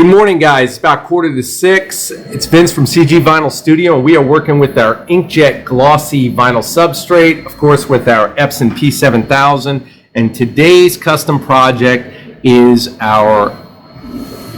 Good morning, guys. It's about 5:45. It's Vince from CG Vinyl Studio, and we are working with our Inkjet glossy vinyl substrate, of course, with our Epson P7000. And today's custom project is our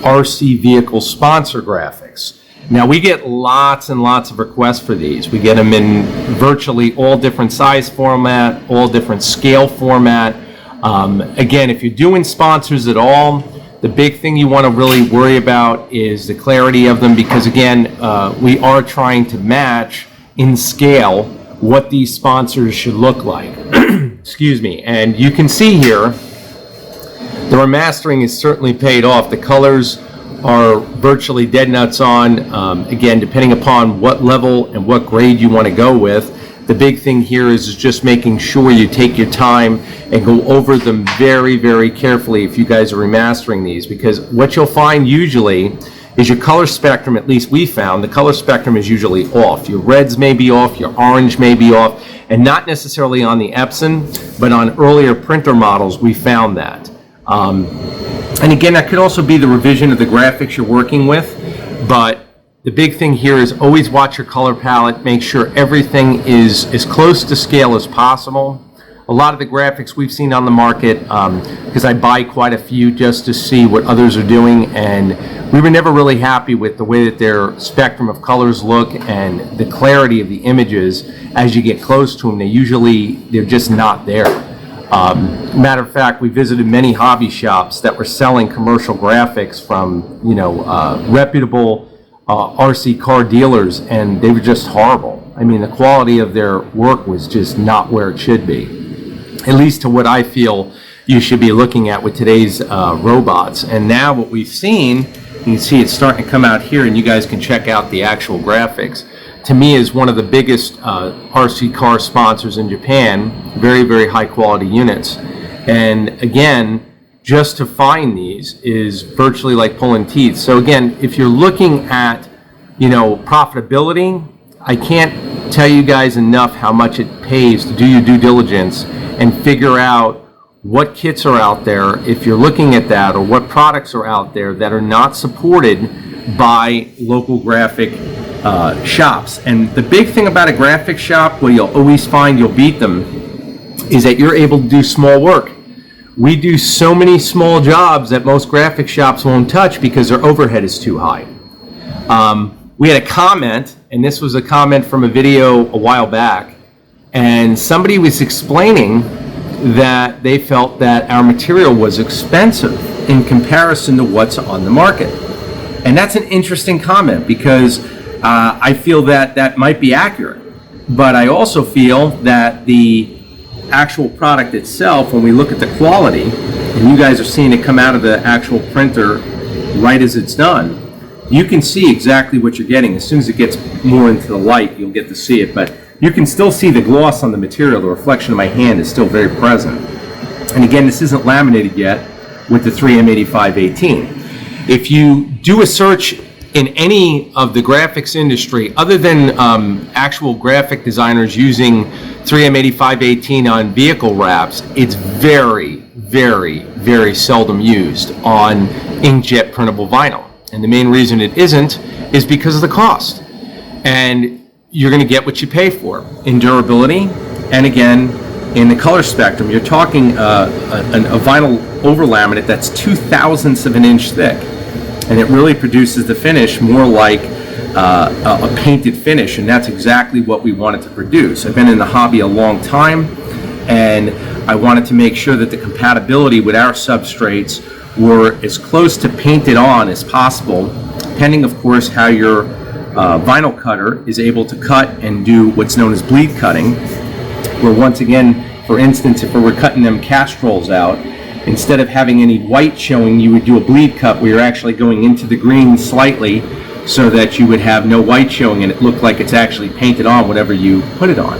RC vehicle sponsor graphics. Now, we get lots and lots of requests for these. We get them in virtually all different size format, all different scale format. Again, if you're doing sponsors at all, the big thing you want to really worry about is the clarity of them, because again, we are trying to match in scale what these sponsors should look like. Excuse me. And you can see here, the remastering is certainly paid off. The colors are virtually dead nuts on. Again, depending upon what level and what grade you want to go with. The big thing here is just making sure you take your time and go over them very, very carefully if you guys are remastering these, because what you'll find usually is your color spectrum, at least we found, the color spectrum is usually off. Your reds may be off, your orange may be off, and not necessarily on the Epson, but on earlier printer models we found that. And again, that could also be the revision of the graphics you're working with, but the big thing here is always watch your color palette, make sure everything is as close to scale as possible. A lot of the graphics we've seen on the market, because I buy quite a few just to see what others are doing, and we were never really happy with the way that their spectrum of colors look and the clarity of the images. As you get close to them, they're just not there. Matter of fact, we visited many hobby shops that were selling commercial graphics from, reputable RC car dealers, and they were just horrible. I mean, the quality of their work was just not where it should be, at least to what I feel you should be looking at with today's robots. And now what we've seen, you can see it's starting to come out here, and you guys can check out the actual graphics. To me, is one of the biggest RC car sponsors in Japan. Very, very high quality units. And again, just to find these is virtually like pulling teeth. So again, if you're looking at, profitability, I can't tell you guys enough how much it pays to do your due diligence and figure out what kits are out there, if you're looking at that, or what products are out there that are not supported by local graphic shops. And the big thing about a graphic shop, where you'll always find you'll beat them, is that you're able to do small work. We do so many small jobs that most graphic shops won't touch because their overhead is too high. We had a comment, and this was a comment from a video a while back, and somebody was explaining that they felt that our material was expensive in comparison to what's on the market. And that's an interesting comment, because I feel that that might be accurate, but I also feel that the actual product itself, when we look at the quality, and you guys are seeing it come out of the actual printer right as it's done, you can see exactly what you're getting. As soon as it gets more into the light, you'll get to see it, but you can still see the gloss on the material. The reflection of my hand is still very present. And again, this isn't laminated yet with the 3M8518. If you do a search in any of the graphics industry, other than actual graphic designers using 3M8518 on vehicle wraps, it's very, very, very seldom used on inkjet printable vinyl. And the main reason it isn't is because of the cost. And you're going to get what you pay for in durability, and again, in the color spectrum. You're talking a vinyl over laminate that's 0.02 of an inch thick. And it really produces the finish more like a painted finish, and that's exactly what we wanted to produce. I've been in the hobby a long time, and I wanted to make sure that the compatibility with our substrates were as close to painted on as possible, depending, of course, how your vinyl cutter is able to cut and do what's known as bleed cutting, where once again, for instance, if we were cutting them castrolls out, instead of having any white showing, you would do a bleed cut where you're actually going into the green slightly so that you would have no white showing and it looked like it's actually painted on whatever you put it on.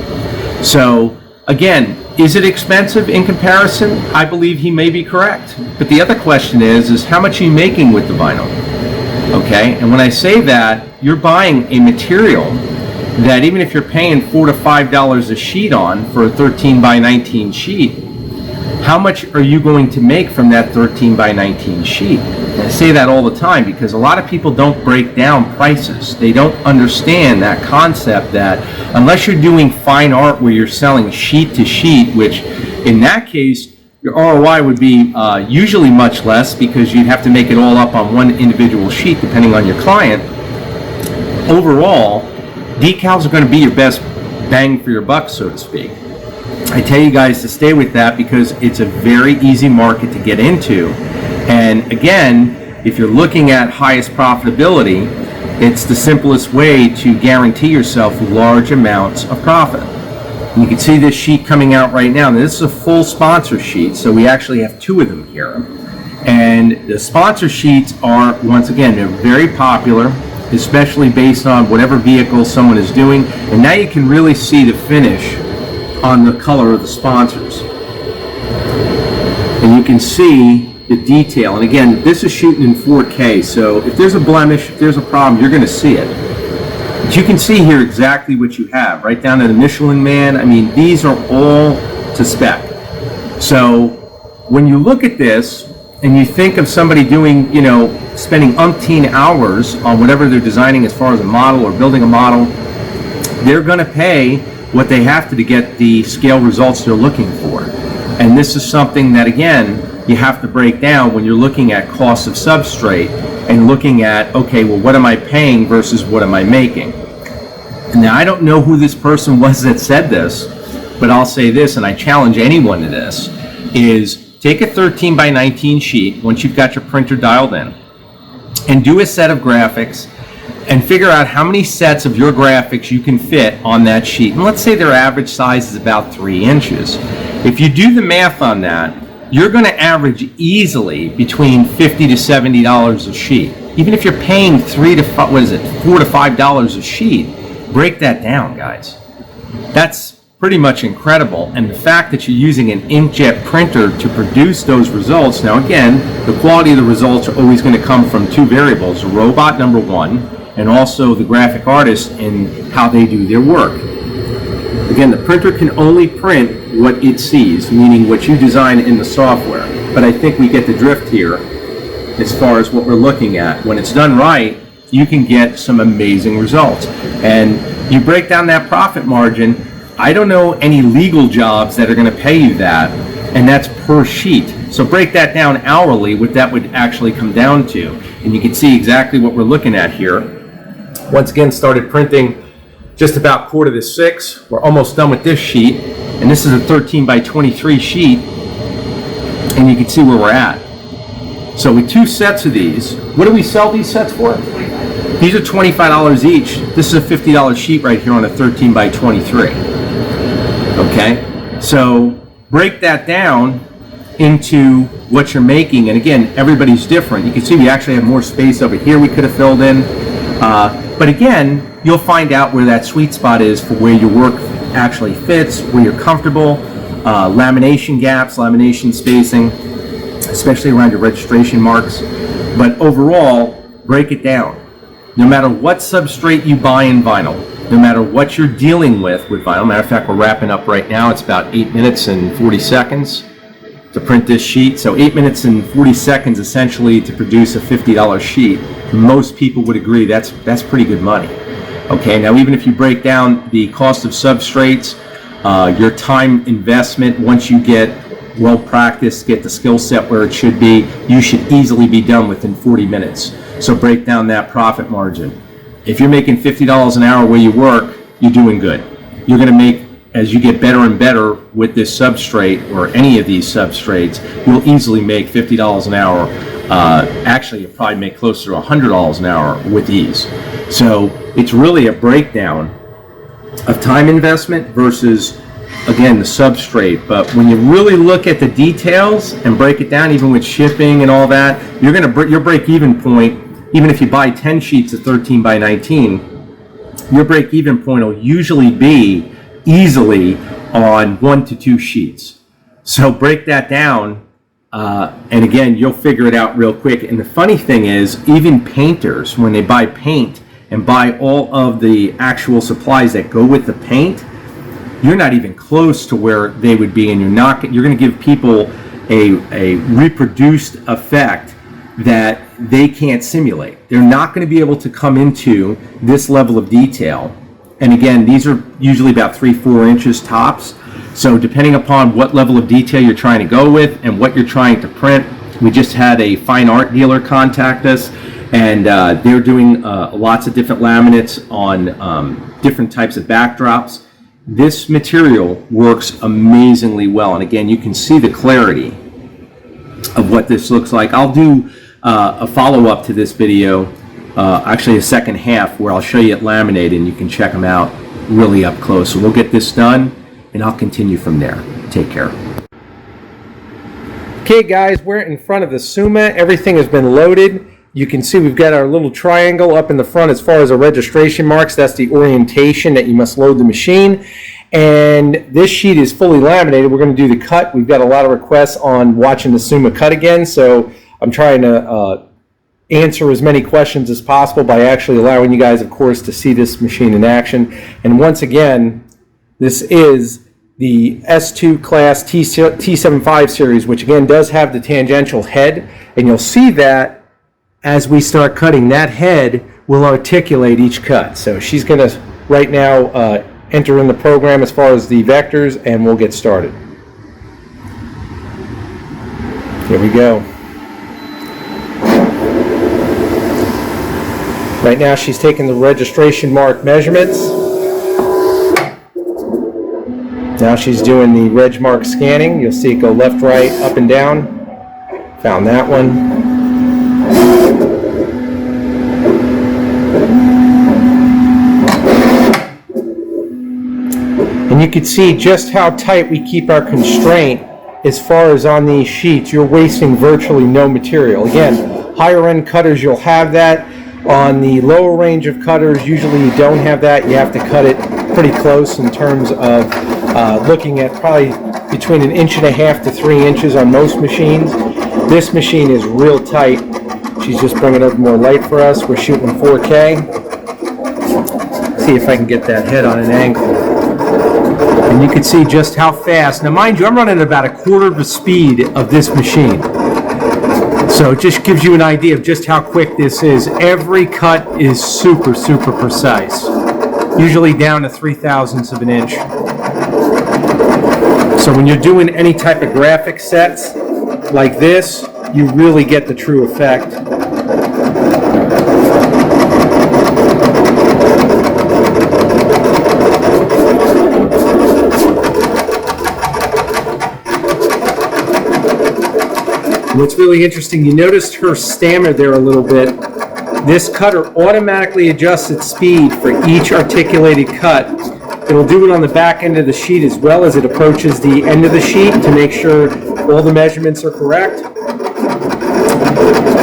So again, is it expensive in comparison? I believe he may be correct. But the other question is how much are you making with the vinyl? Okay, and when I say that, you're buying a material that even if you're paying $4 to $5 a sheet on for a 13 by 19 sheet, how much are you going to make from that 13 by 19 sheet? And I say that all the time because a lot of people don't break down prices. They don't understand that concept that unless you're doing fine art where you're selling sheet to sheet, which in that case, your ROI would be usually much less because you'd have to make it all up on one individual sheet depending on your client. Overall, decals are going to be your best bang for your buck, so to speak. I tell you guys to stay with that because it's a very easy market to get into. And again, if you're looking at highest profitability, it's the simplest way to guarantee yourself large amounts of profit. You can see this sheet coming out right now. Now, this is a full sponsor sheet, so we actually have two of them here. And the sponsor sheets are, once again, they're very popular, especially based on whatever vehicle someone is doing. And now you can really see the finish on the color of the sponsors. And you can see the detail. And again, this is shooting in 4K, so if there's a blemish, if there's a problem, you're going to see it. But you can see here exactly what you have, right down to the Michelin Man. I mean, these are all to spec. So when you look at this and you think of somebody doing, spending umpteen hours on whatever they're designing as far as a model or building a model, they're going to pay what they have to get the scale results they're looking for. And this is something that, again, you have to break down when you're looking at cost of substrate and looking at, okay, well, what am I paying versus what am I making? Now, I don't know who this person was that said this, but I'll say this, and I challenge anyone to this, is take a 13 by 19 sheet once you've got your printer dialed in and do a set of graphics and figure out how many sets of your graphics you can fit on that sheet. And let's say their average size is about 3 inches. If you do the math on that, you're going to average easily between $50 to $70 a sheet. Even if you're paying $4 to $5 a sheet, break that down, guys. That's pretty much incredible. And the fact that you're using an inkjet printer to produce those results, now again, the quality of the results are always going to come from two variables, the robot, number one, and also the graphic artist and how they do their work. Again, the printer can only print what it sees, meaning what you design in the software. But I think we get the drift here as far as what we're looking at. When it's done right, you can get some amazing results. And you break down that profit margin, I don't know any legal jobs that are going to pay you that, and that's per sheet. So break that down hourly, what that would actually come down to. And you can see exactly what we're looking at here. Once again, started printing just about 5:45. We're almost done with this sheet. And this is a 13 by 23 sheet. And you can see where we're at. So with two sets of these, what do we sell these sets for? These are $25 each. This is a $50 sheet right here on a 13 by 23. Okay? So break that down into what you're making. And again, everybody's different. You can see we actually have more space over here we could have filled in. But again, you'll find out where that sweet spot is for where your work actually fits, where you're comfortable, lamination gaps, lamination spacing, especially around your registration marks. But overall, break it down. No matter what substrate you buy in vinyl, no matter what you're dealing with vinyl, matter of fact, we're wrapping up right now. It's about 8 minutes and 40 seconds to print this sheet. So 8 minutes and 40 seconds essentially to produce a $50 sheet. Most people would agree that's pretty good money. Okay, now even if you break down the cost of substrates, your time investment, once you get well practiced, get the skill set where it should be, you should easily be done within 40 minutes. So break down that profit margin. If you're making $50 an hour where you work, you're doing good. You're going to make, as you get better and better with this substrate or any of these substrates, you'll easily make $50 an hour. Actually, you'll probably make closer to $100 an hour with ease. So it's really a breakdown of time investment versus, again, the substrate. But when you really look at the details and break it down, even with shipping and all that, your break-even point, even if you buy 10 sheets of 13 by 19, your break-even point will usually be easily on 1 to 2 sheets. So break that down, and again, you'll figure it out real quick. And the funny thing is, even painters, when they buy paint and buy all of the actual supplies that go with the paint, you're not even close to where they would be, and you're going to give people a reproduced effect that they can't simulate. They're not going to be able to come into this level of detail. And again, these are usually about 3-4 inches tops. So depending upon what level of detail you're trying to go with and what you're trying to print, we just had a fine art dealer contact us, and they're doing lots of different laminates on different types of backdrops. This material works amazingly well, and again, you can see the clarity of what this looks like. I'll do a follow-up to this video, actually a second half, where I'll show you it laminated and you can check them out really up close. So we'll get this done and I'll continue from there. Take care. Okay guys, we're in front of the Summa. Everything has been loaded. You can see we've got our little triangle up in the front as far as our registration marks. That's the orientation that you must load the machine. And this sheet is fully laminated. We're going to do the cut. We've got a lot of requests on watching the Summa cut again, so I'm trying to answer as many questions as possible by actually allowing you guys, of course, to see this machine in action. And once again, this is the S2 class T75 series, which again does have the tangential head, and you'll see that as we start cutting, that head will articulate each cut. So she's going to right now enter in the program as far as the vectors, and we'll get started. Here we go. Right now she's taking the registration mark measurements. Now she's doing the reg mark scanning. You'll see it go left, right, up and down. Found that one. And you can see just how tight we keep our constraint as far as on these sheets. You're wasting virtually no material. Again, higher end cutters, you'll have that. On the lower range of cutters, usually you don't have that. You have to cut it pretty close in terms of looking at probably between 1.5 inches to 3 inches on most machines. This machine is real tight. She's just bringing over more light for us. We're shooting 4K. See if I can get that head on an angle. And you can see just how fast. Now mind you, I'm running at about 1/4 of the speed of this machine. So it just gives you an idea of just how quick this is. Every cut is super, super precise. Usually down to 0.003 of an inch. So when you're doing any type of graphic sets like this, you really get the true effect. What's really interesting, you noticed her stammer there a little bit. This cutter automatically adjusts its speed for each articulated cut. It'll do it on the back end of the sheet as well as it approaches the end of the sheet to make sure all the measurements are correct.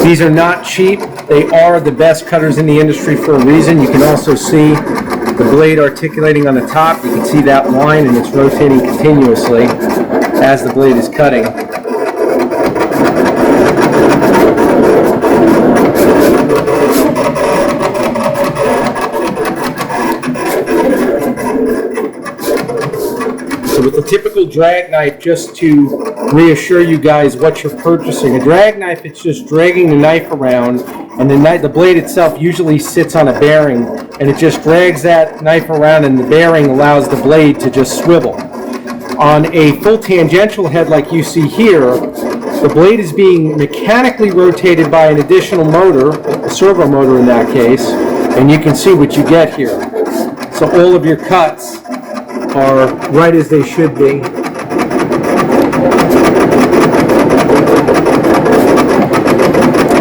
These are not cheap. They are the best cutters in the industry for a reason. You can also see the blade articulating on the top. You can see that line, and it's rotating continuously as the blade is cutting. So with the typical drag knife, just to reassure you guys what you're purchasing, a drag knife, it's just dragging the knife around, and the blade itself usually sits on a bearing, and it just drags that knife around, and the bearing allows the blade to just swivel. On a full tangential head like you see here, the blade is being mechanically rotated by an additional motor, a servo motor in that case, and you can see what you get here. So all of your cuts are right as they should be.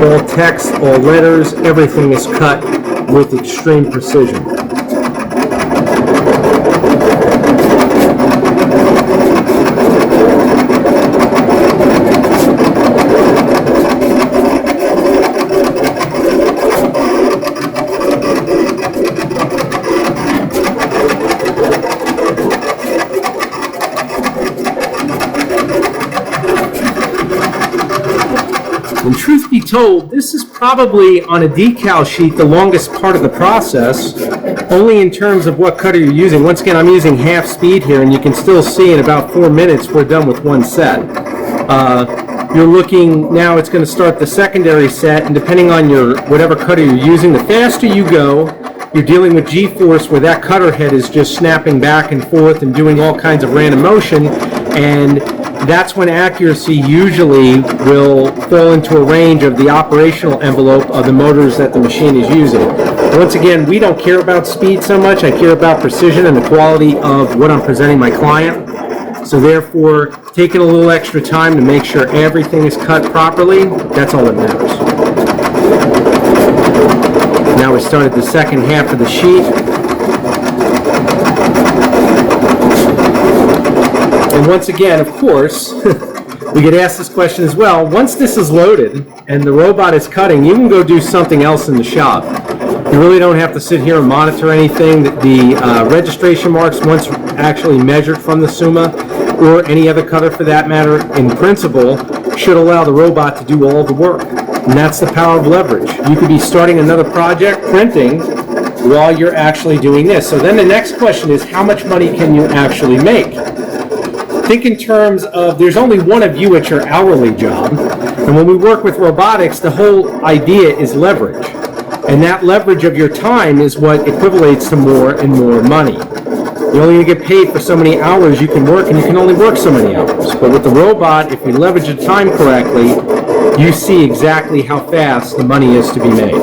All text, all letters, everything is cut with extreme precision. And truth be told, this is probably on a decal sheet the longest part of the process, only in terms of what cutter you're using. Once again, I'm using half speed here, and you can still see in about 4 minutes we're done with one set. You're looking, now it's going to start the secondary set, and depending on your whatever cutter you're using, the faster you go, you're dealing with G-force where that cutter head is just snapping back and forth and doing all kinds of random motion, and that's when accuracy usually will fall into a range of the operational envelope of the motors that the machine is using. Once again, we don't care about speed so much. I care about precision and the quality of what I'm presenting my client. So therefore, taking a little extra time to make sure everything is cut properly, that's all that matters. Now we started the second half of the sheet. And once again, of course, we get asked this question as well. Once this is loaded and the robot is cutting, you can go do something else in the shop. You really don't have to sit here and monitor anything. The registration marks, once actually measured from the Summa, or any other cutter for that matter, in principle, should allow the robot to do all the work. And that's the power of leverage. You could be starting another project, printing, while you're actually doing this. So then the next question is, how much money can you actually make? Think in terms of, there's only one of you at your hourly job, and when we work with robotics, the whole idea is leverage. And that leverage of your time is what equivalates to more and more money. You only get paid for so many hours you can work, and you can only work so many hours. But with the robot, if we leverage the time correctly, you see exactly how fast the money is to be made.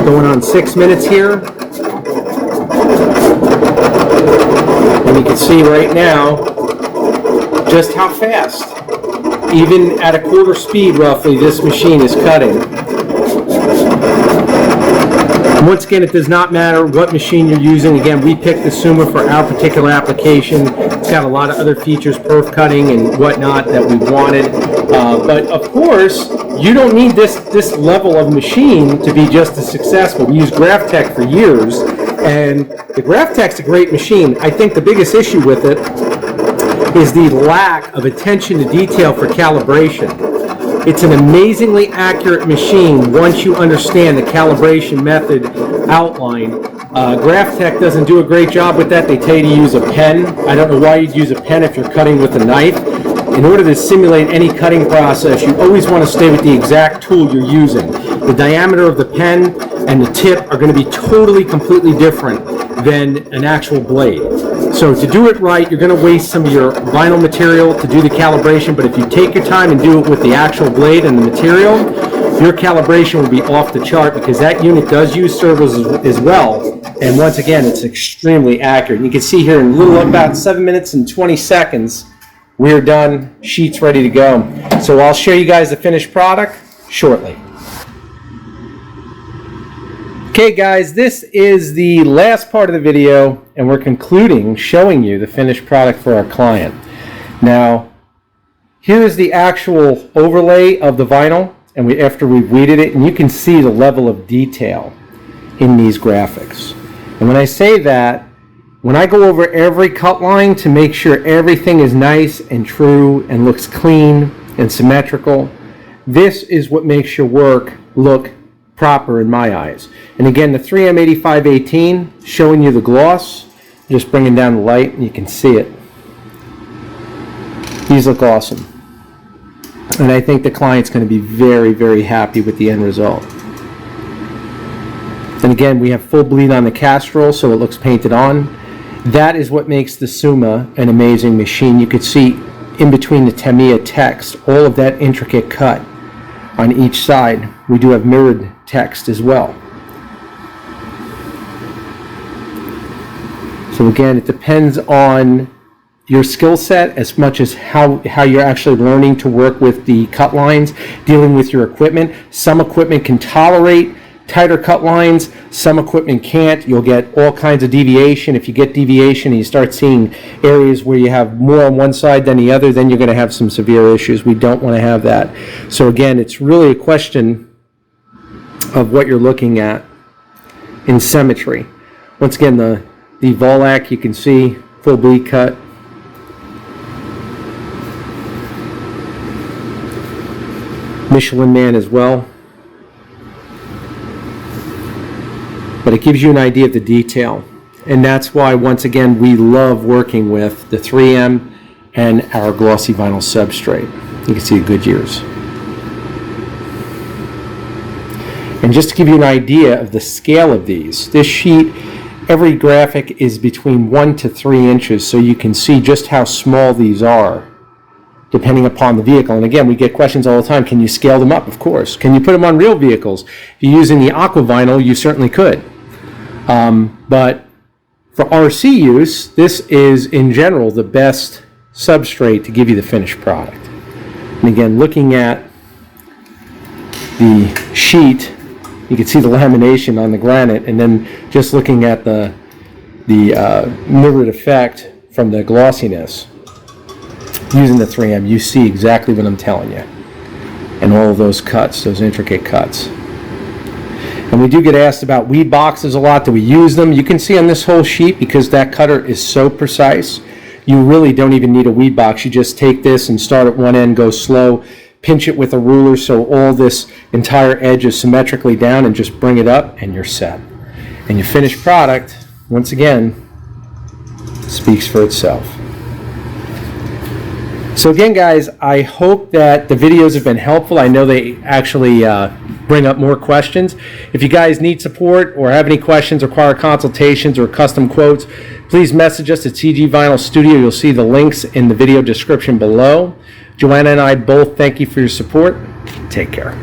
Going on 6 minutes here. And you can see right now just how fast, even at a quarter speed roughly, this machine is cutting. And once again, it does not matter what machine you're using. Again, we picked the Summa for our particular application. It's got a lot of other features, perf cutting and whatnot, that we wanted. But of course, you don't need this level of machine to be just as successful. We used GraphTech for years, and the GraphTech's a great machine. I think the biggest issue with it is the lack of attention to detail for calibration. It's an amazingly accurate machine once you understand the calibration method outline. GraphTech doesn't do a great job with that. They tell you to use a pen. I don't know why you'd use a pen if you're cutting with a knife. In order to simulate any cutting process, you always want to stay with the exact tool you're using. The diameter of the pen and the tip are going to be totally, completely different than an actual blade. So to do it right, you're going to waste some of your vinyl material to do the calibration, but if you take your time and do it with the actual blade and the material, your calibration will be off the chart, because that unit does use servos as well. And once again, it's extremely accurate. You can see here in a little about 7 minutes and 20 seconds, we're done, sheet's ready to go. So I'll show you guys the finished product shortly. Okay guys, this is the last part of the video, and we're concluding showing you the finished product for our client. Now, here's the actual overlay of the vinyl, and after we've weeded it, and you can see the level of detail in these graphics. And when I say that, when I go over every cut line to make sure everything is nice and true and looks clean and symmetrical, this is what makes your work look proper in my eyes. And again, the 3M8518 showing you the gloss, just bringing down the light and you can see it. These look awesome. And I think the client's going to be very, very happy with the end result. And again, we have full bleed on the castrol, so it looks painted on. That is what makes the Summa an amazing machine. You could see in between the Tamiya text, all of that intricate cut on each side. We do have mirrored text as well. So again, it depends on your skill set as much as how you're actually learning to work with the cut lines, dealing with your equipment. Some equipment can tolerate tighter cut lines, some equipment can't. You'll get all kinds of deviation. If you get deviation and you start seeing areas where you have more on one side than the other, then you're going to have some severe issues. We don't want to have that. So again, it's really a question of what you're looing at in symmetry. Once again, the the Volac, you can see full bleed cut. Michelin Man as well. But it gives you an idea of the detail. And that's why, once again, we love working with the 3M and our glossy vinyl substrate. You can see the Goodyears. And just to give you an idea of the scale of these, this sheet, every graphic is between 1 to 3 inches, so you can see just how small these are, depending upon the vehicle. And again, we get questions all the time, can you scale them up? Of course. Can you put them on real vehicles? If you're using the aqua vinyl, you certainly could. But for RC use, this is, in general, the best substrate to give you the finished product. And again, looking at the sheet, you can see the lamination on the granite, and then just looking at the mirrored effect from the glossiness using the 3M, you see exactly what I'm telling you. And all of those cuts, those intricate cuts. And we do get asked about weed boxes a lot. Do we use them? You can see on this whole sheet, because that cutter is so precise, you really don't even need a weed box. You just take this and start at one end, go slow, pinch it with a ruler so all this entire edge is symmetrically down, and just bring it up and you're set. And your finished product, once again, speaks for itself. So again, guys, I hope that the videos have been helpful. I know they actually bring up more questions. If you guys need support or have any questions, require consultations or custom quotes, please message us at CG Vinyl Studio. You'll see the links in the video description below. Joanna and I both thank you for your support. Take care.